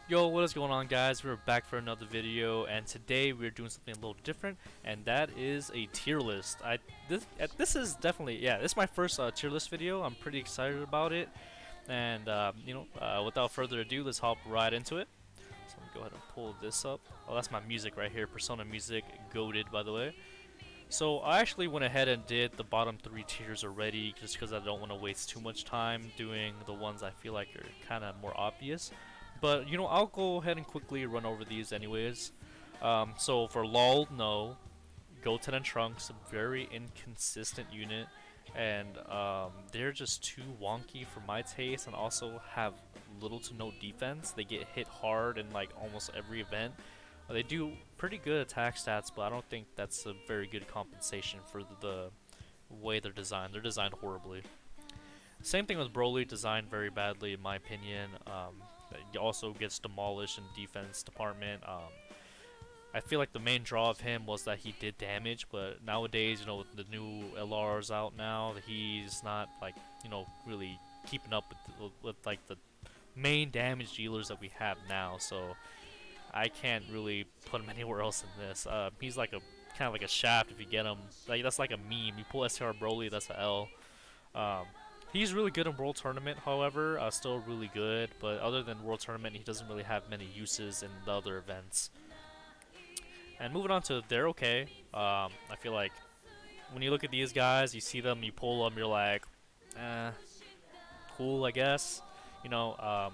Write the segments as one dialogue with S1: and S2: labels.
S1: Yo, what is going on, guys? We're back for another video, and today we're doing something a little different, and that is a tier list. This is definitely, yeah, this is my first tier list video. I'm pretty excited about it, and without further ado, let's hop right into it. So let me go ahead and pull this up. Oh, that's my music right here, Persona music, goated, by the way. So I actually went ahead and did the bottom three tiers already, just because I don't want to waste too much time doing the ones I feel like are kind of more obvious. But I'll go ahead and quickly run over these anyways. So for LOL, no. Goten and Trunks, very inconsistent unit, and they're just too wonky for my taste, and also have little to no defense. They get hit hard in like almost every event. They do pretty good attack stats, but I don't think that's a very good compensation for the way they're designed. They're designed horribly. Same thing with Broly, designed very badly in my opinion. He also gets demolished in defense department. I feel like the main draw of him was that he did damage, but nowadays, with the new LRs out now, he's not like really keeping up with like the main damage dealers that we have now. So I can't really put him anywhere else in this. He's like a kind of like a shaft if you get him. Like that's like a meme. You pull STR Broly, that's a L. Um, he's really good in World Tournament, however, still really good. But other than World Tournament, he doesn't really have many uses in the other events. And moving on to they're okay. I feel like when you look at these guys, you see them, you pull them, you're like, cool, I guess. You know,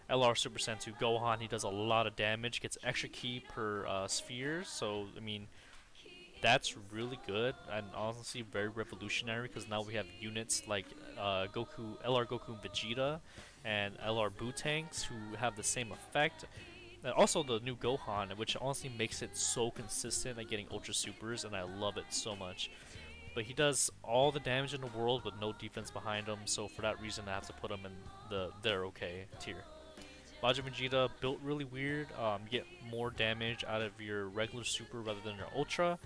S1: LR Super Sentu Gohan, he does a lot of damage, gets extra ki per sphere. So I mean, that's really good and honestly very revolutionary because now we have units like Goku, LR Goku Vegeta, and LR Boo tanks who have the same effect. And also the new Gohan, which honestly makes it so consistent at getting Ultra Supers, and I love it so much. But he does all the damage in the world with no defense behind him, so for that reason I have to put him in the they're okay tier. Majin Vegeta built really weird. You get more damage out of your regular super rather than your ultra.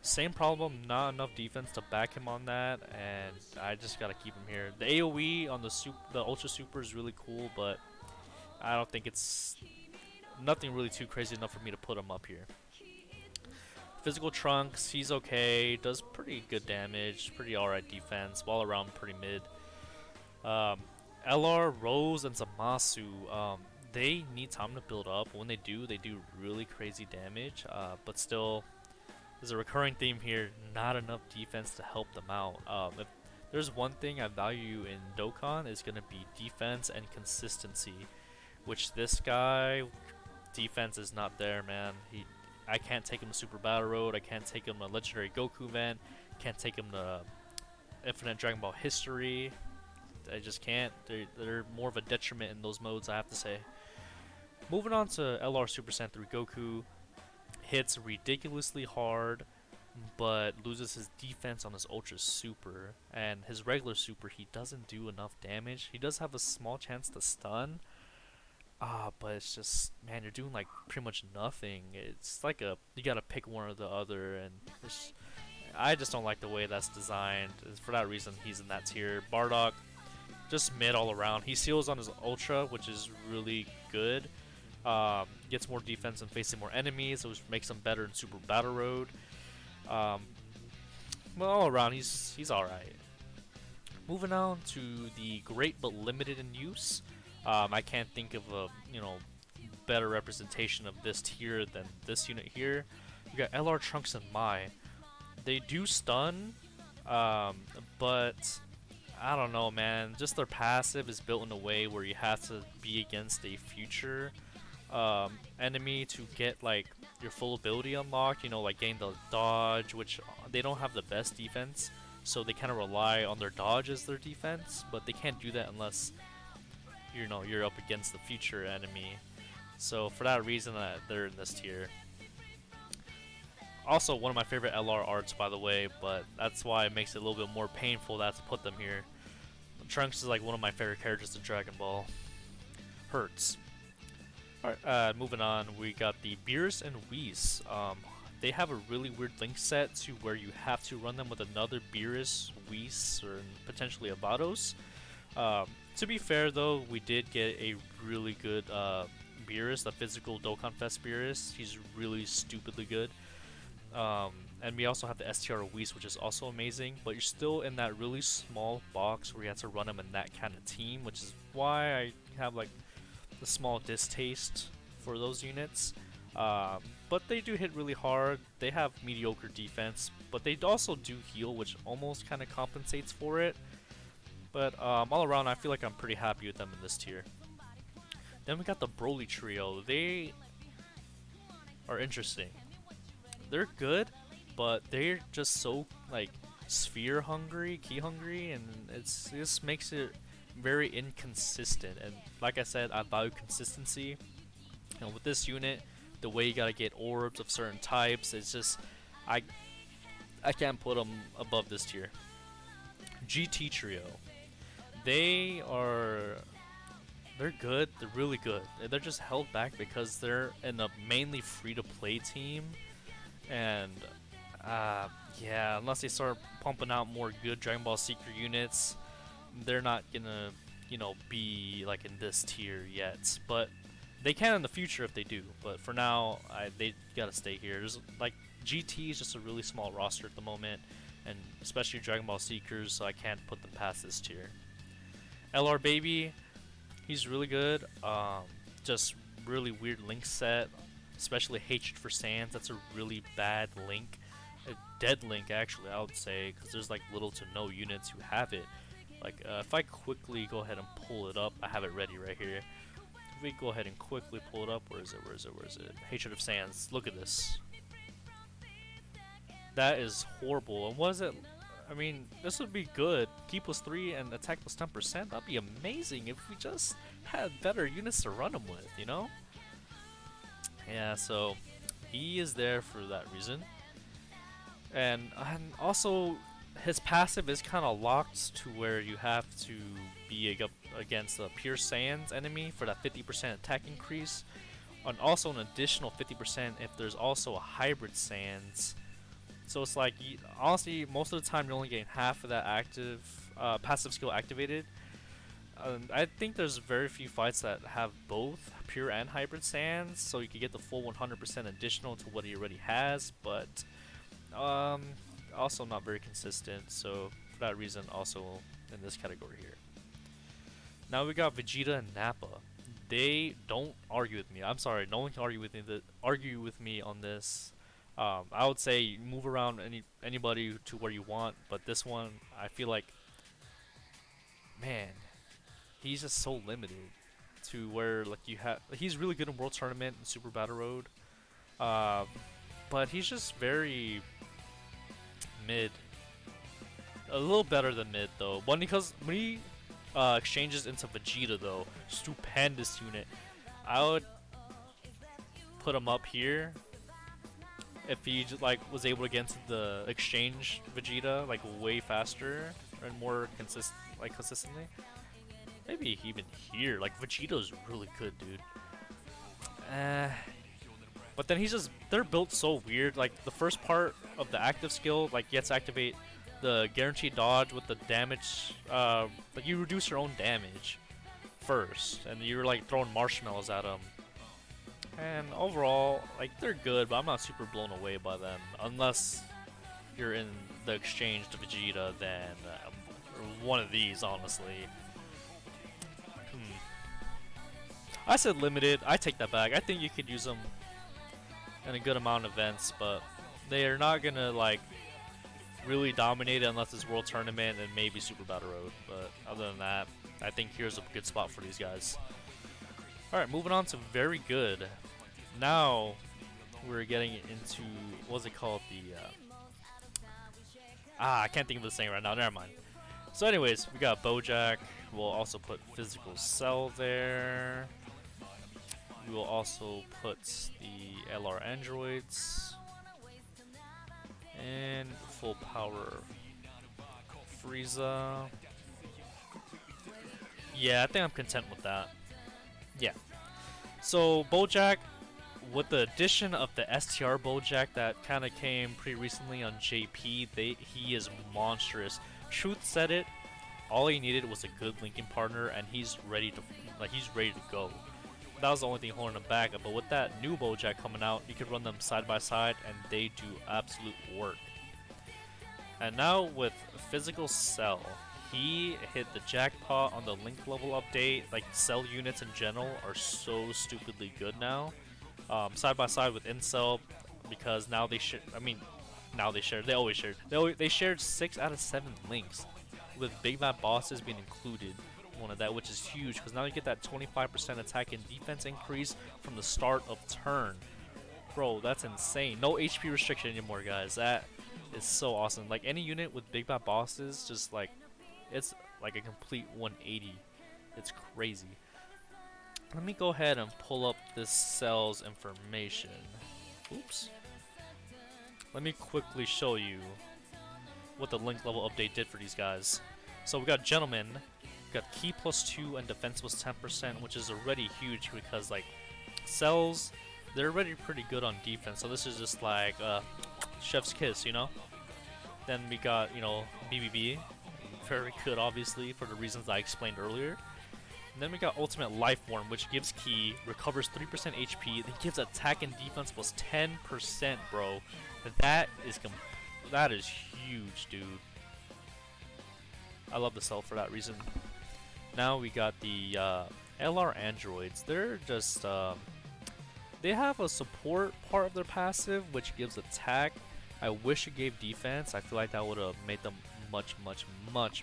S1: Same problem, not enough defense to back him on that, and I just gotta keep him here. The AoE on the Ultra Super is really cool, but I don't think it's nothing really too crazy enough for me to put him up here. Physical Trunks, he's okay, does pretty good damage, pretty alright defense, while around pretty mid. Um, LR, Rose, and Zamasu, they need time to build up. When they do really crazy damage, but still, there's a recurring theme here, not enough defense to help them out. If there's one thing I value in Dokkan, is going to be defense and consistency, which this guy, defense is not there, man. I can't take him to Super Battle Road, I can't take him to Legendary Goku event, can't take him to Infinite Dragon Ball History. I just can't. They're more of a detriment in those modes, I have to say. Moving on to LR Super Saiyan 3 Goku, hits ridiculously hard, but loses his defense on his Ultra Super. And his regular Super, he doesn't do enough damage. He does have a small chance to stun, but it's just, man, you're doing like pretty much nothing. It's like you gotta pick one or the other, and I just don't like the way that's designed. For that reason, he's in that tier. Bardock, just mid all around. He seals on his Ultra, which is really good. Gets more defense and facing more enemies, which makes him better in Super Battle Road. Well, all around, he's alright. Moving on to the great but limited in use. I can't think of a better representation of this tier than this unit here. We got LR Trunks and Mai. They do stun, but I don't know, man. Just their passive is built in a way where you have to be against a future enemy to get like your full ability unlocked. Like getting the dodge, which they don't have the best defense, so they kind of rely on their dodge as their defense. But they can't do that unless you're up against the future enemy. So for that reason, they're in this tier. Also, one of my favorite LR arts, by the way, but that's why it makes it a little bit more painful that to put them here. Trunks is like one of my favorite characters in Dragon Ball. Hurts. Alright, moving on, we got the Beerus and Whis. They have a really weird link set to where you have to run them with another Beerus, Whis, or potentially a Vados. To be fair though, we did get a really good Beerus, the physical Dokkan Fest Beerus. He's really stupidly good. And we also have the STR Whis, which is also amazing, but you're still in that really small box where you have to run them in that kind of team, which is why I have like a small distaste for those units. But they do hit really hard. They have mediocre defense, but they also do heal, which almost kind of compensates for it. But all around, I feel like I'm pretty happy with them in this tier. Then we got the Broly trio. They are interesting. They're good, but they're just so like sphere hungry, key hungry, and it just makes it very inconsistent. And like I said, I value consistency. And with this unit, the way you gotta get orbs of certain types, it's just I can't put them above this tier. GT trio. They're good. They're really good. They're just held back because they're in a mainly free-to-play team, and yeah, unless they start pumping out more good Dragon Ball Secret units, they're not gonna, be like in this tier yet. But they can in the future if they do. But for now, they gotta stay here. There's like GT is just a really small roster at the moment, and especially Dragon Ball Seekers, so I can't put them past this tier. LR Baby, he's really good. Just really weird link set, especially Hatred for Sands. That's a really bad link. A dead link, actually, I would say, because there's like little to no units who have it. Like, if I quickly go ahead and pull it up, I have it ready right here. If we go ahead and quickly pull it up, where is it? Hatred of Sands. Look at this. That is horrible. And what is it? I mean, this would be good. Key plus 3 and attack plus 10%. That'd be amazing if we just had better units to run them with, Yeah, so he is there for that reason. And also, his passive is kind of locked to where you have to be against a pure Saiyans enemy for that 50% attack increase. And also an additional 50% if there's also a hybrid Saiyans. So it's like, honestly, most of the time you're only getting half of that passive skill activated. I think there's very few fights that have both pure and hybrid sands, so you can get the full 100% additional to what he already has, but also not very consistent, so for that reason also in this category here. Now we got Vegeta and Nappa. They don't argue with me. I'm sorry, no one can argue with me on this. I would say move around anybody to where you want, but this one, I feel like, man, he's just so limited to where like he's really good in World Tournament and Super Battle Road, but he's just very mid. A little better than mid though. Because when he exchanges into Vegeta though, stupendous unit. I would put him up here. If he just, was able to get into the exchange Vegeta way faster and more consistently, maybe even here. Vegeta's really good, dude. But then they're built so weird. The first part of the active skill, you have to activate the guaranteed dodge with the damage. You reduce your own damage first, and you're throwing marshmallows at them. And overall, they're good, but I'm not super blown away by them. Unless you're in the exchange to Vegeta, then one of these, honestly. I said limited. I take that back. I think you could use them in a good amount of events, but they are not gonna really dominate it unless it's World Tournament and maybe Super Battle Road. But other than that, I think here's a good spot for these guys. Alright, moving on to very good. Now we're getting into, what's it called? I can't think of this thing right now, never mind. So anyways, we got Bojack. We'll also put Physical Cell there. We will also put the LR Androids. And full power Frieza. Yeah, I think I'm content with that. Yeah. So Bojack, with the addition of the STR Bojack that kind of came pretty recently on JP, he is monstrous. Truth said it. All he needed was a good linking partner, and he's ready to go. that was the only thing holding them back. But with that new Bojack coming out, you could run them side by side, and they do absolute work. And now with Physical Cell, he hit the jackpot on the Link level update. Like, Cell units in general are so stupidly good now. Side by side with Incel, because now they share. I mean, now they share. They always shared. They shared 6 out of 7 links, with Big Bad Bosses being included. One of that, which is huge, because now you get that 25% attack and defense increase from the start of turn. Bro, that's insane. No HP restriction anymore, guys. That is so awesome. Like, any unit with Big Bad Bosses, just like, it's like a complete 180. It's crazy. Let me go ahead and pull up this Cell's information. Oops. Let me quickly show you what the Link level update did for these guys. So we got Gentleman, we got Key +2 and Defense was 10%, which is already huge because, like, Cells, they're already pretty good on defense, so this is just like chef's kiss, you know? Then we got, you know, BBB, very good obviously for the reasons I explained earlier. And then we got Ultimate Life Form, which gives Key, recovers 3% HP, then gives attack and defense plus 10%, bro. That is huge, dude. I love the Cell for that reason. Now we got the LR androids. They're just they have a support part of their passive, which gives attack. I wish it gave defense. I feel like that would have made them much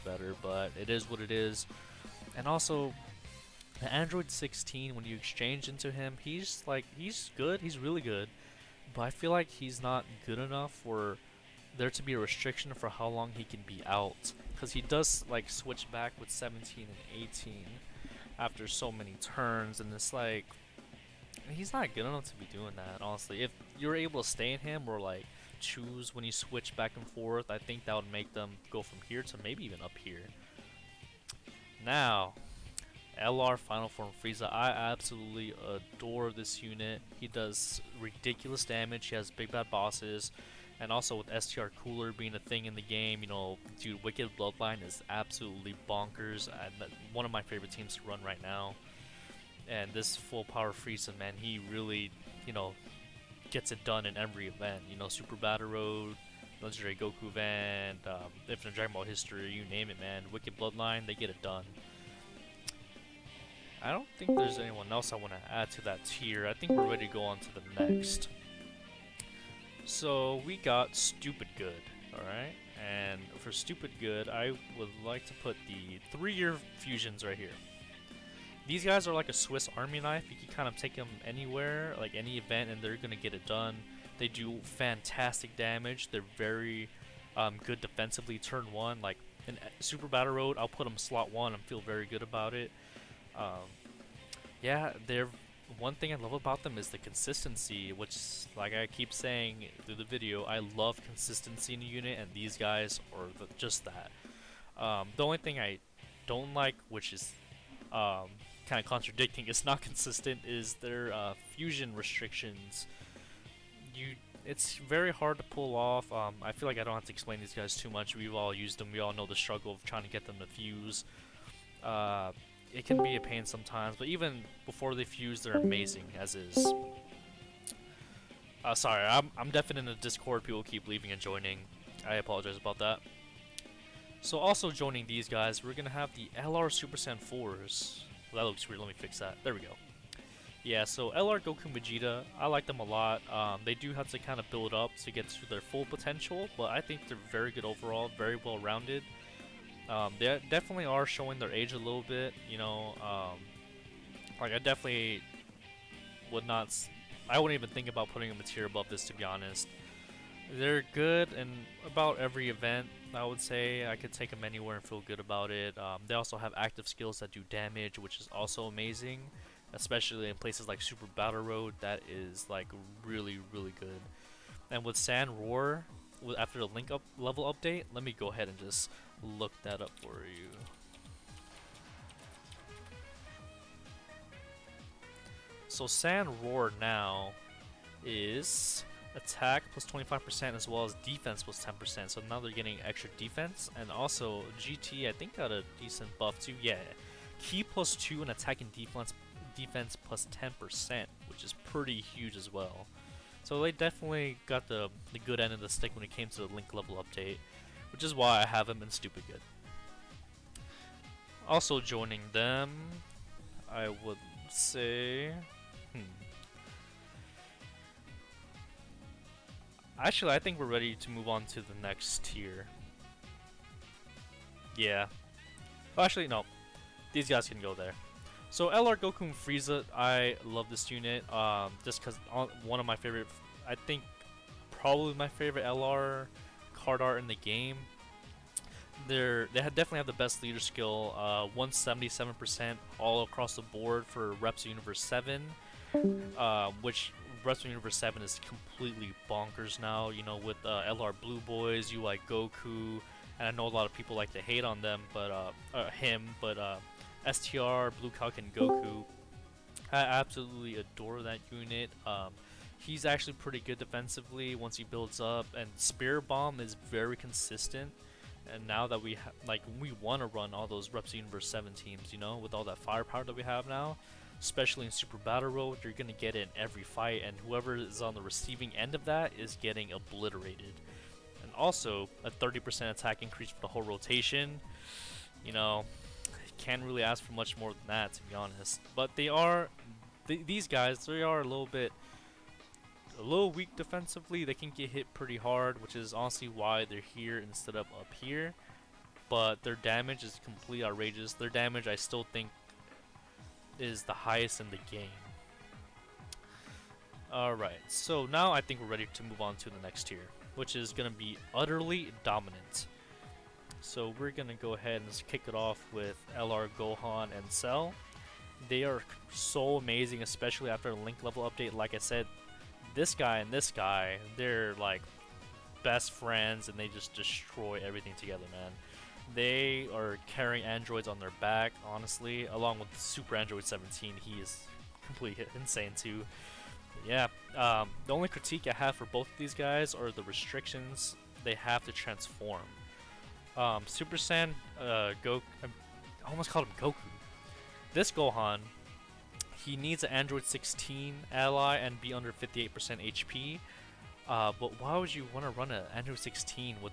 S1: better, but it is what it is. And also, the Android 16, when you exchange into him, he's good. He's really good, but I feel like he's not good enough for there to be a restriction for how long he can be out, because he does like switch back with 17 and 18 after so many turns, and it's like he's not good enough to be doing that, honestly. If you're able to stay in him or like choose when you switch back and forth, I think that would make them go from here to maybe even up here. Now, LR Final Form Frieza. I absolutely adore this unit. He does ridiculous damage. He has Big Bad Bosses. And also with STR Cooler being a thing in the game, you know, dude, Wicked Bloodline is absolutely bonkers. And one of my favorite teams to run right now. And this full power Frieza, man, he really, you know, gets it done in every event. You know, Super Battle Road, Legendary Goku event, Infinite Dragon Ball History, you name it, man. Wicked Bloodline, they get it done. I don't think there's anyone else I want to add to that tier. I think we're ready to go on to the next. So we got Stupid Good, alright? And for Stupid Good, I would like to put the 3-year fusions right here. These guys are like a Swiss Army knife. You can kind of take them anywhere, like any event, and they're going to get it done. They do fantastic damage. They're very good defensively turn 1. Like in Super Battle Road, I'll put them slot 1 and feel very good about it. Yeah, they're one thing I love about them is the consistency, which, like I keep saying through the video, I love consistency in a unit, and these guys are just that. The only thing I don't like, which is kind of contradicting, it's not consistent, is their fusion restrictions. It's very hard to pull off. I feel like I don't have to explain these guys too much. We've all used them. We all know the struggle of trying to get them to fuse. It can be a pain sometimes, but even before they fuse, they're amazing as is. Sorry, I'm definitely in the Discord. People keep leaving and joining. I apologize about that. So also joining these guys, we're gonna have the LR Super Saiyan 4s. Well, that looks weird. Let me fix that. There we go. Yeah, so LR Goku Vegeta, I like them a lot. They do have to kind of build up to get to their full potential, but I think they're very good overall, very well rounded. They definitely are showing their age a little bit, you know. Like I definitely would not. I wouldn't even think about putting them a tier above this, to be honest. They're good in about every event. I would say I could take them anywhere and feel good about it. They also have active skills that do damage, which is also amazing, especially in places like Super Battle Road. That is like really good. And with Sand Roar, after the Link level update, let me go ahead and just look that up for you. So Sand Roar now is attack plus 25% as well as defense plus 10%. So now they're getting extra defense, and also GT I think got a decent buff too. Yeah, Key +2 and attack and defense plus 10%, which is pretty huge as well. So they definitely got the good end of the stick when it came to the link level update, which is why I have him in stupid good. Also joining them, I would say, actually, I think we're ready to move on to the next tier. Yeah. Oh, actually, no. These guys can go there. So LR Goku and Frieza, I love this unit. Just because one of my favorite, I think, probably my favorite LR card art in the game. Definitely have the best leader skill. 177% all across the board for Reps Universe 7, which Reps Universe 7 is completely bonkers now. You know, with LR Blue Boys, UI Goku, and I know a lot of people like to hate on them, but STR, Blue Calc, and Goku, I absolutely adore that unit. He's actually pretty good defensively once he builds up, and Spirit Bomb is very consistent. And now that we we want to run all those Reps Universe 7 teams, you know, with all that firepower that we have now, especially in Super Battle Road, you're gonna get it in every fight, and whoever is on the receiving end of that is getting obliterated. And also a 30% attack increase for the whole rotation. You know, can't really ask for much more than that, to be honest. But these guys, they are a little weak defensively. They can get hit pretty hard, which is honestly why they're here instead of up here. But their damage is completely outrageous. Their damage, I still think, is the highest in the game. Alright, so now I think we're ready to move on to the next tier, which is going to be Utterly Dominant. So we're going to go ahead and kick it off with LR Gohan and Cell. They are so amazing, especially after the link level update. Like I said, this guy and this guy, they're like best friends, and they just destroy everything together, man. They are carrying androids on their back, honestly, along with Super Android 17. He is completely insane too. But yeah, the only critique I have for both of these guys are the restrictions. They have to transform. Super Saiyan, I almost called him Goku. This Gohan, he needs an Android 16 ally and be under 58% HP. But why would you want to run an Android 16 with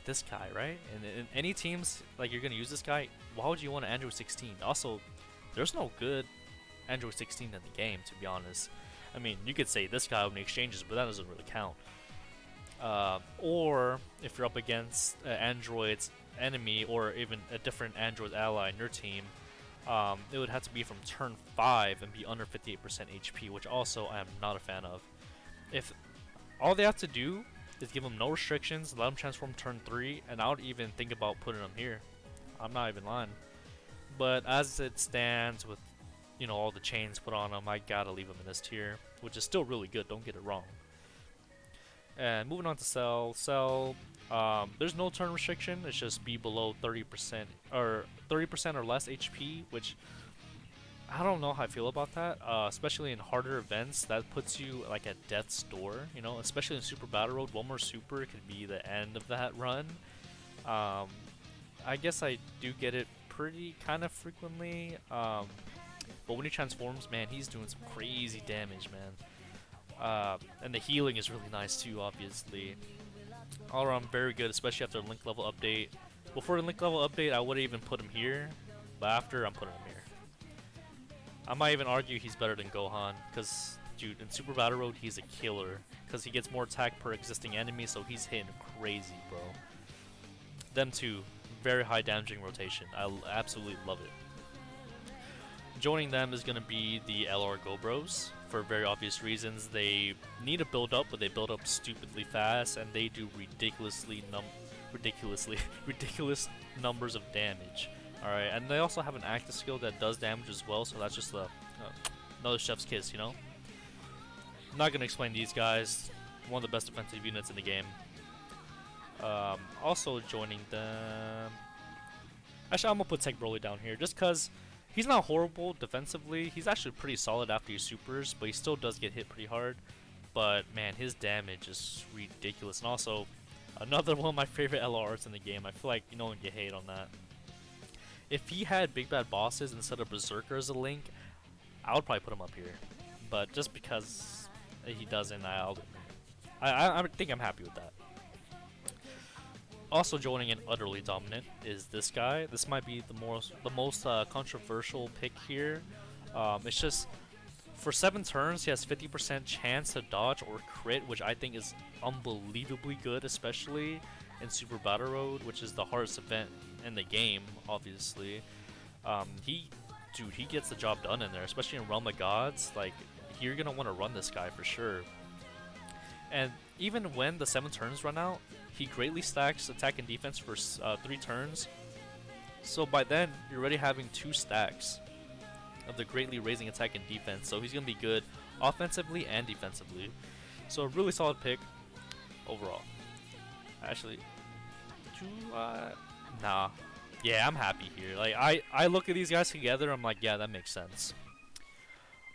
S1: this guy, right? And in any teams, like, you're going to use this guy, why would you want an Android 16? Also, there's no good Android 16 in the game, to be honest. I mean, you could say this guy would make exchanges, but that doesn't really count. Or if you're up against Android's enemy, or even a different Android ally in your team, it would have to be from turn 5 and be under 58% HP, which also I am not a fan of. If all they have to do is give them no restrictions, let them transform turn 3, and I would even think about putting them here. I'm not even lying. But as it stands, with, you know, all the chains put on them, I gotta leave them in this tier, which is still really good, don't get it wrong. And moving on to Cell, there's no turn restriction. It's just be below 30% or 30% or less HP, which I don't know how I feel about that. Especially in harder events, that puts you like at death's door. You know, especially in Super Battle Road, one more super could be the end of that run. I guess I do get it pretty kind of frequently. But when he transforms, man, he's doing some crazy damage, man. And the healing is really nice too, obviously. All around very good, especially after the link level update. Before the link level update, I would even put him here, but after, I'm putting him here. I might even argue he's better than Gohan, because, dude, in Super Battle Road, he's a killer. Because he gets more attack per existing enemy, so he's hitting crazy, bro. Them two, very high damaging rotation. I absolutely love it. Joining them is going to be the LR Go Bros. For very obvious reasons. They need to build up, but they build up stupidly fast, and they do ridiculous numbers of damage. Alright, and they also have an active skill that does damage as well, so that's just another chef's kiss, you know? I'm not going to explain these guys. One of the best defensive units in the game. Also joining them... Actually, I'm going to put Tech Broly down here, just because he's not horrible defensively. He's actually pretty solid after he supers, but he still does get hit pretty hard. But man, his damage is ridiculous. And also, another one of my favorite LRs in the game. I feel like no one can get hate on that. If he had Big Bad Bosses instead of Berserker as a link, I would probably put him up here, but just because he doesn't, I think I'm happy with that. Also joining in utterly dominant is this guy. This might be the most controversial pick here. It's just for 7 turns he has 50% chance to dodge or crit, which I think is unbelievably good, especially in Super Battle Road, which is the hardest event in the game, obviously. He gets the job done in there, especially in Realm of Gods. Like, you're gonna want to run this guy for sure. And even when the 7 turns run out, he greatly stacks attack and defense for 3 turns. So by then, you're already having 2 stacks of the greatly raising attack and defense. So he's gonna be good offensively and defensively. So a really solid pick overall. Actually, nah. Yeah, I'm happy here. Like, I look at these guys together, I'm like, yeah, that makes sense.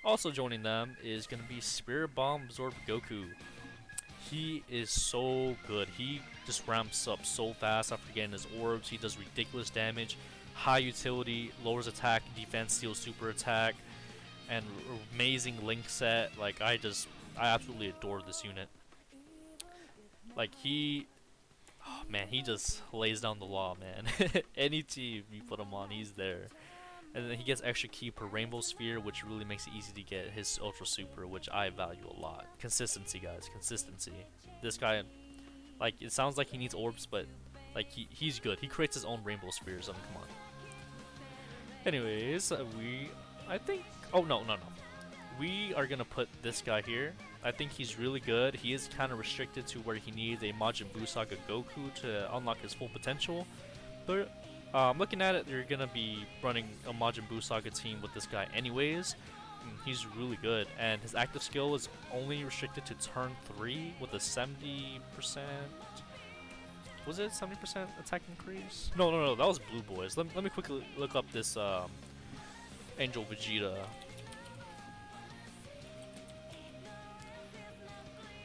S1: Also joining them is gonna be Spirit Bomb Absorb Goku. He is so good. He just ramps up so fast after getting his orbs. He does ridiculous damage, high utility, lowers attack, defense, steals super attack, and amazing link set. Like, I absolutely adore this unit. Like, oh man, he just lays down the law, man. Any team you put him on, he's there. And then he gets extra ki per Rainbow Sphere, which really makes it easy to get his Ultra Super, which I value a lot. Consistency, guys. Consistency. This guy, like, it sounds like he needs orbs, but, like, he's good. He creates his own Rainbow Spheres. I mean, come on. Anyways, I think... Oh, no. We are going to put this guy here. I think he's really good. He is kind of restricted to where he needs a Majin Buu Saga Goku to unlock his full potential. But looking at it, you're going to be running a Majin Buu Saga team with this guy anyways. He's really good. And his active skill is only restricted to turn 3 with a 70%... Was it 70% attack increase? No. That was Blue Boys. Let me quickly look up this Angel Vegeta.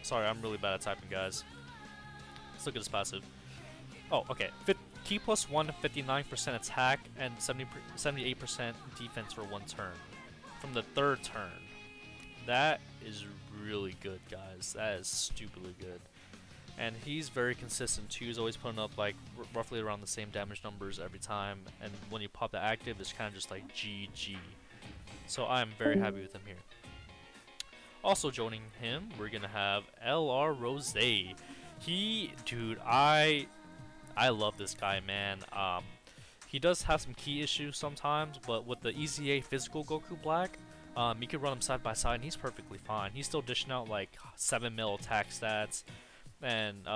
S1: Sorry, I'm really bad at typing, guys. Let's look at his passive. Oh, okay. T plus 1, 59% attack, and 78% defense for 1 turn. From the 3rd turn. That is really good, guys. That is stupidly good. And he's very consistent too. He's always putting up like roughly around the same damage numbers every time. And when you pop the active, it's kind of just like GG. So I'm very happy with him here. Also joining him, we're gonna have LR Rose. Dude, I love this guy, man. He does have some key issues sometimes, but with the EZA physical Goku Black, you can run him side by side, and he's perfectly fine. He's still dishing out like 7 mil attack stats, and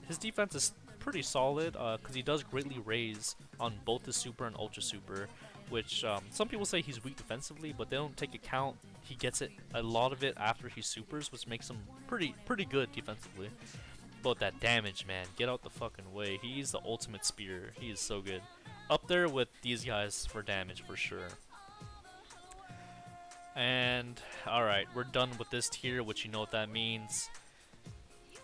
S1: his defense is pretty solid because he does greatly raise on both the Super and Ultra Super, which some people say he's weak defensively, but they don't take account he gets a lot of it after he supers, which makes him pretty good defensively. But that damage, man, get out the fucking way. He's the ultimate spear. He is so good. Up there with these guys for damage for sure. And alright, we're done with this tier, which you know what that means.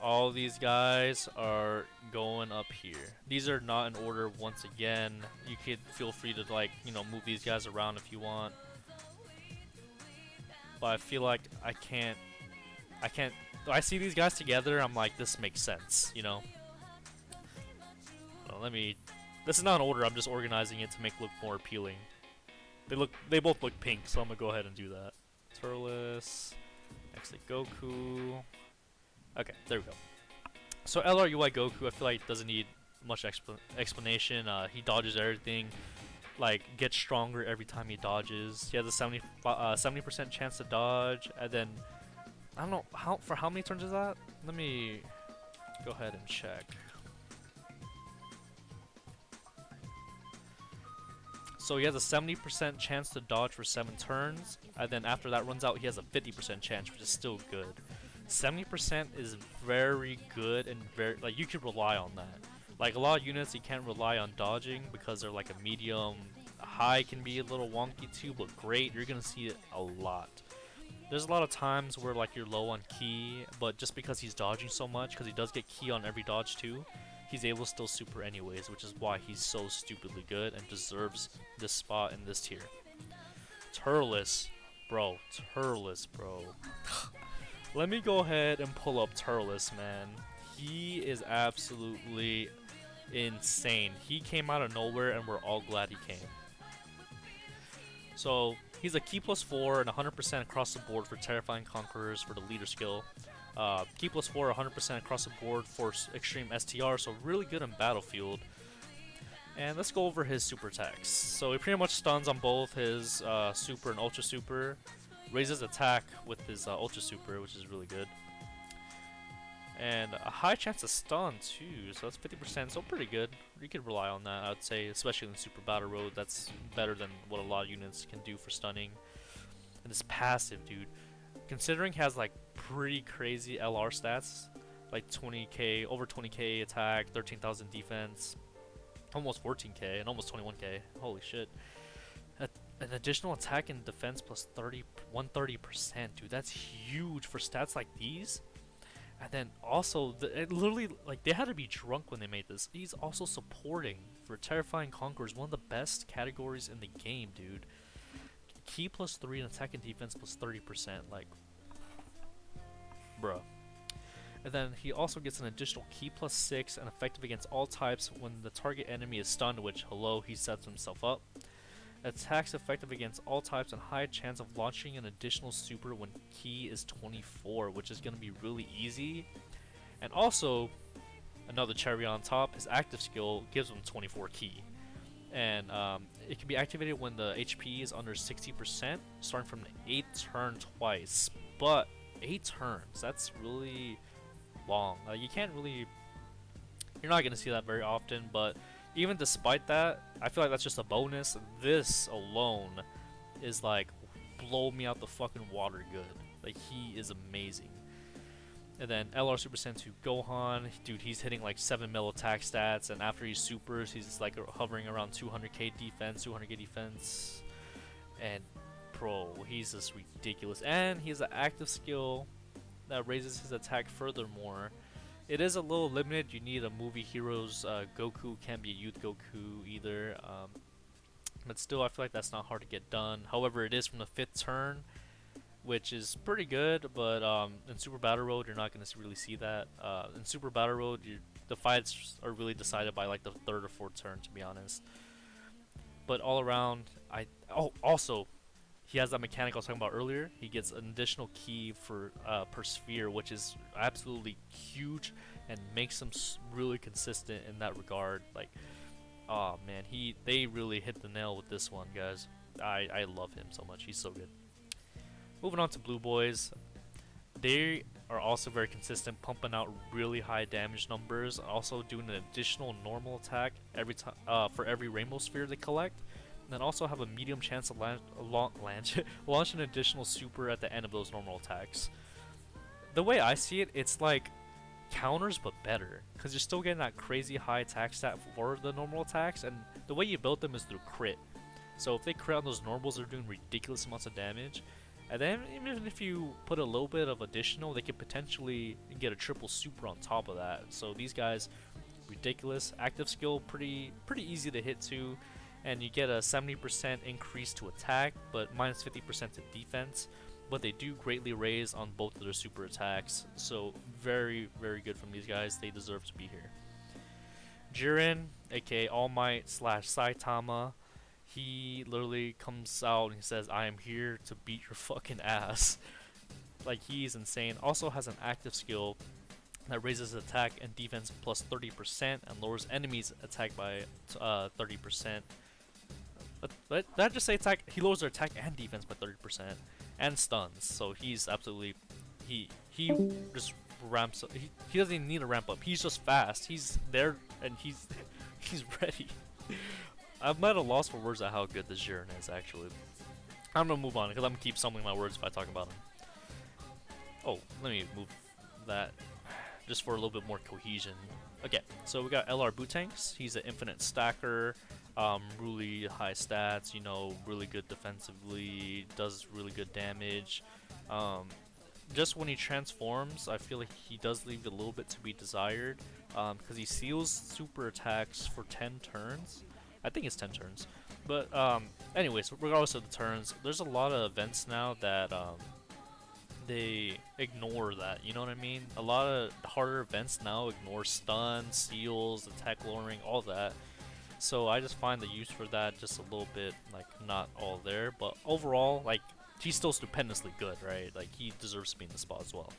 S1: All these guys are going up here. These are not in order once again. You could feel free to, like, you know, move these guys around if you want. But I feel like I can't I see these guys together, I'm like, this makes sense, you know? Well, this is not in order, I'm just organizing it to make it look more appealing. They both look pink, so I'm gonna go ahead and do that. Turles, actually Goku. Okay, there we go. So LRUI Goku, I feel like doesn't need much explanation. He dodges everything, like gets stronger every time he dodges. He has a 70% chance to dodge, and then I don't know for how many turns is that? Let me go ahead and check. So he has a 70% chance to dodge for 7 turns, and then after that runs out, he has a 50% chance, which is still good. 70% is very good and very, like, you can rely on that. Like, a lot of units you can't rely on dodging because they're like a medium. High can be a little wonky too, but great, you're gonna see it a lot. There's a lot of times where like you're low on ki, but just because he's dodging so much, because he does get ki on every dodge too, he's able to still super anyways, which is why he's so stupidly good and deserves this spot in this tier. Turles, Bro, Turles, bro. Let me go ahead and pull up Turles, man. He is absolutely insane. He came out of nowhere, and we're all glad he came. So he's a key +4 and 100% across the board for Terrifying Conquerors for the leader skill. Key +4, 100% across the board for extreme STR, so really good in Battlefield. And let's go over his super attacks. So he pretty much stuns on both his super and ultra super. Raises attack with his ultra super, which is really good. And a high chance of stun too, so that's 50%, so pretty good. You could rely on that, I'd say, especially in Super Battle Road. That's better than what a lot of units can do for stunning. And this passive, dude, considering he has like pretty crazy LR stats, like 20k, over 20k attack, 13,000 defense, almost 14k, and almost 21k. Holy shit. An additional attack and defense plus 130%, dude. That's huge for stats like these. And then also, it literally, like, they had to be drunk when they made this. He's also supporting for Terrifying Conquerors, one of the best categories in the game, dude. Key +3 and attack and defense plus 30%, like, bruh. And then he also gets an additional key +6 and effective against all types when the target enemy is stunned, which, hello, he sets himself up. Attacks effective against all types and high chance of launching an additional super when key is 24, which is going to be really easy. And also, another cherry on top, his active skill gives him 24 key. And it can be activated when the HP is under 60%, starting from the 8th turn twice. But 8 turns, that's really long. You can't really, you're not going to see that very often, but even despite that, I feel like that's just a bonus. This alone is like blow me out the fucking water good. Like, he is amazing. And then LR Super Senzu Gohan, dude, he's hitting like 7 mil attack stats, and after he supers, he's like hovering around 200k defense, 200k defense. And bro, he's just ridiculous. And he has an active skill that raises his attack furthermore. It is a little limited. You need a movie hero's Goku. Can't be a youth Goku either. But still, I feel like that's not hard to get done. However, it is from the 5th turn, which is pretty good. But in Super Battle Road, you're not going to really see that. In Super Battle Road, the fights are really decided by like the 3rd or 4th turn, to be honest. But all around, also, he has that mechanic I was talking about earlier. He gets an additional key for per sphere, which is absolutely huge and makes him really consistent in that regard. Like, oh man, they really hit the nail with this one, guys. I love him so much. He's so good. Moving on to Blue Boys, they are also very consistent, pumping out really high damage numbers. Also doing an additional normal attack every time for every rainbow sphere they collect. And then also have a medium chance of launch an additional super at the end of those normal attacks. The way I see it, it's like counters but better, because you're still getting that crazy high attack stat for the normal attacks, and the way you build them is through crit. So if they crit on those normals, they're doing ridiculous amounts of damage. And then even if you put a little bit of additional, they could potentially get a triple super on top of that. So these guys, ridiculous. Active skill, pretty easy to hit too. And you get a 70% increase to attack, but minus 50% to defense. But they do greatly raise on both of their super attacks, so very, very good from these guys. They deserve to be here. Jiren, aka All Might / Saitama, he literally comes out and he says, "I am here to beat your fucking ass." Like, he's insane. Also has an active skill that raises attack and defense plus 30% and lowers enemies' attack by 30%. Did I just say attack? He lowers their attack and defense by 30% and stuns. So he's absolutely, he just ramps up. He doesn't even need to ramp up. He's just fast. He's there and he's ready. I'm at a loss for words at how good this Jiren is, actually. I'm gonna move on because I'm gonna keep stumbling my words if I talk about him. Oh, let me move that just for a little bit more cohesion. Okay, so we got LR Bootanks. He's an infinite stacker. Really high stats, you know, really good defensively, does really good damage. Just when he transforms, I feel like he does leave a little bit to be desired, because he seals super attacks for 10 turns. I think it's 10 turns. But anyways, regardless of the turns, there's a lot of events now that they ignore that. You know what I mean? A lot of harder events now ignore stun, seals, attack lowering, all that. So I just find the use for that just a little bit like not all there. But overall, like he's still stupendously good, right? Like he deserves to be in the spot as well.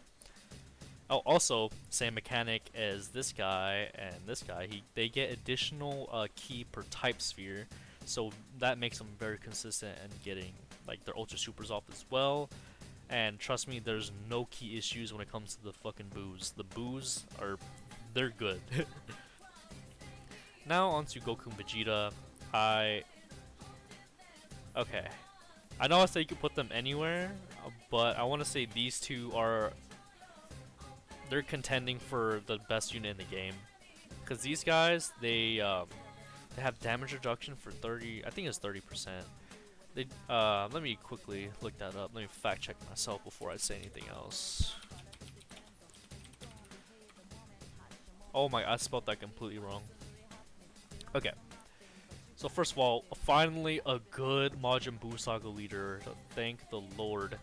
S1: Oh, also same mechanic as this guy and this guy. They get additional key per type sphere, so that makes them very consistent and getting like their ultra supers off as well. And trust me, there's no key issues when it comes to the fucking boos. The boos are, they're good. Now onto Goku and Vegeta. I okay. I know I said you could put them anywhere, but I want to say these two are they're contending for the best unit in the game. Cause these guys, they have damage reduction for 30. I think it's 30%. They let me quickly look that up. Let me fact check myself before I say anything else. Oh my, I spelled that completely wrong. Okay. So first of all, finally a good Majin Buu Saga leader. Thank the Lord.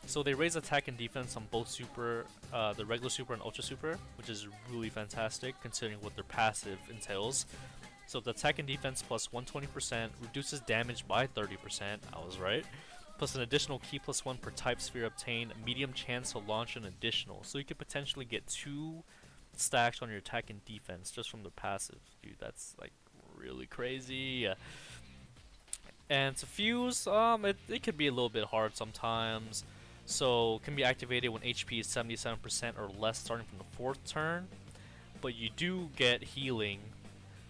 S1: So they raise attack and defense on both super, the regular super and ultra super, which is really fantastic considering what their passive entails. So the attack and defense plus 120%, reduces damage by 30%, I was right, plus an additional key plus 1 per type sphere obtained, medium chance to launch an additional. So you could potentially get 2 stacks on your attack and defense just from the passive. Dude, that's like really crazy. And to fuse, it could be a little bit hard sometimes. So can be activated when HP is 77% or less starting from the 4th turn. But you do get healing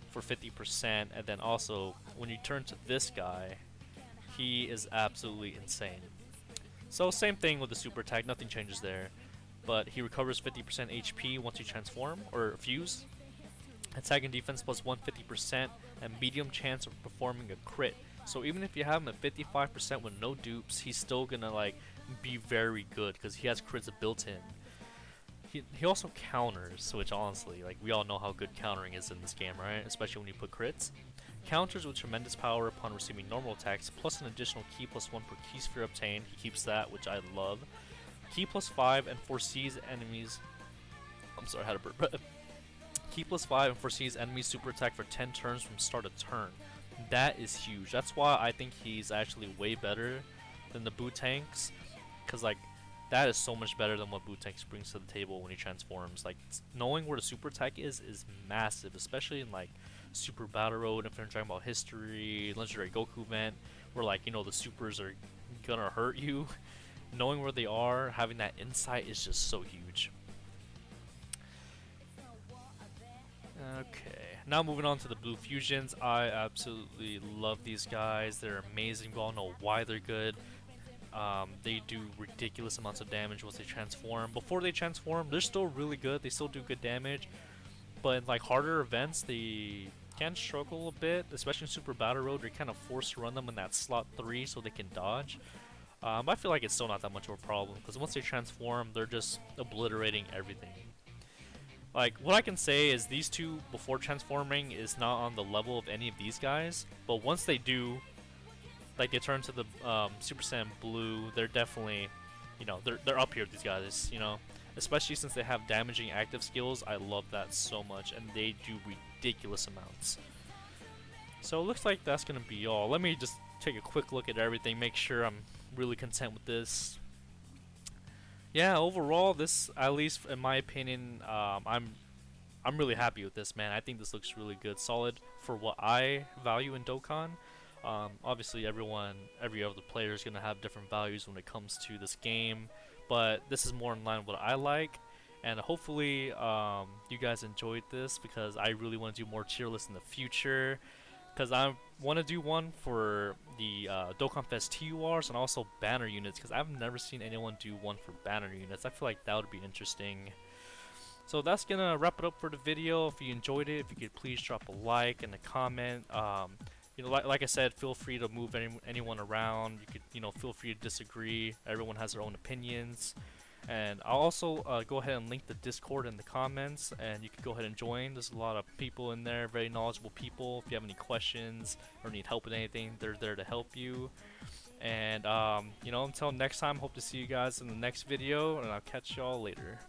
S1: for 50%, and then also when you turn to this guy, he is absolutely insane. So same thing with the super attack, nothing changes there. But he recovers 50% HP once you transform or fuse. Attack and defense plus 150% and medium chance of performing a crit. So even if you have him at 55% with no dupes, he's still gonna like be very good because he has crits built in. He also counters, which honestly, like we all know how good countering is in this game, right? Especially when you put crits. Counters with tremendous power upon receiving normal attacks, plus an additional key plus 1 per key sphere obtained. He keeps that, which I love. Key plus 5 and foresees enemies. I'm sorry, I had a burp. Key plus 5 and foresees enemies super attack for 10 turns from start of turn. That is huge. That's why I think he's actually way better than the Buu tanks, because like that is so much better than what Buu tanks brings to the table when he transforms. Like knowing where the super attack is massive, especially in like Super Battle Road, Infinite Dragon Ball History, Legendary Goku event, where like you know the supers are gonna hurt you. Knowing where they are, having that insight is just so huge. Okay, now moving on to the Blue Fusions. I absolutely love these guys. They're amazing. We all know why they're good. They do ridiculous amounts of damage once they transform. Before they transform, they're still really good. They still do good damage. But in like harder events, they can struggle a bit, especially in Super Battle Road. You're kind of forced to run them in that slot 3 so they can dodge. I feel like it's still not that much of a problem because once they transform, they're just obliterating everything. Like, what I can say is these two before transforming is not on the level of any of these guys, but once they do, like they turn to the Super Saiyan Blue, they're definitely, you know, they're up here with these guys, you know, especially since they have damaging active skills. I love that so much, and they do ridiculous amounts. So it looks like that's gonna be all. Let me just take a quick look at everything, make sure I'm really content with this. Yeah, overall, this, at least in my opinion, I'm really happy with this, man. I think this looks really good, solid for what I value in Dokkan. Obviously, every other player is gonna have different values when it comes to this game, but this is more in line with what I like. And hopefully, you guys enjoyed this because I really want to do more tier lists in the future. Because I want to do one for the Dokkan Fest TURs and also banner units, because I've never seen anyone do one for banner units. I feel like that would be interesting. So that's gonna wrap it up for the video. If you enjoyed it, if you could please drop a like and a comment. You know, like I said, feel free to move anyone around. You could, you know, feel free to disagree. Everyone has their own opinions. And I'll also go ahead and link the Discord in the comments, and you can go ahead and join. There's a lot of people in there, very knowledgeable people. If you have any questions or need help with anything, they're there to help you. And you know, until next time, hope to see you guys in the next video, and I'll catch y'all later.